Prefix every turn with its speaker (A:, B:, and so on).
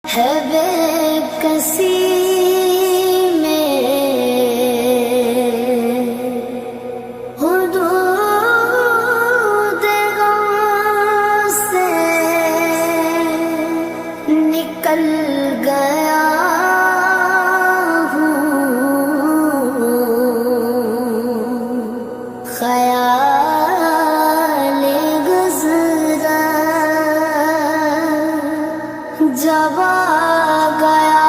A: ہے بے کسی میں حدود غم سے نکل گیا ہوں، خیال گزرا جب آ گیا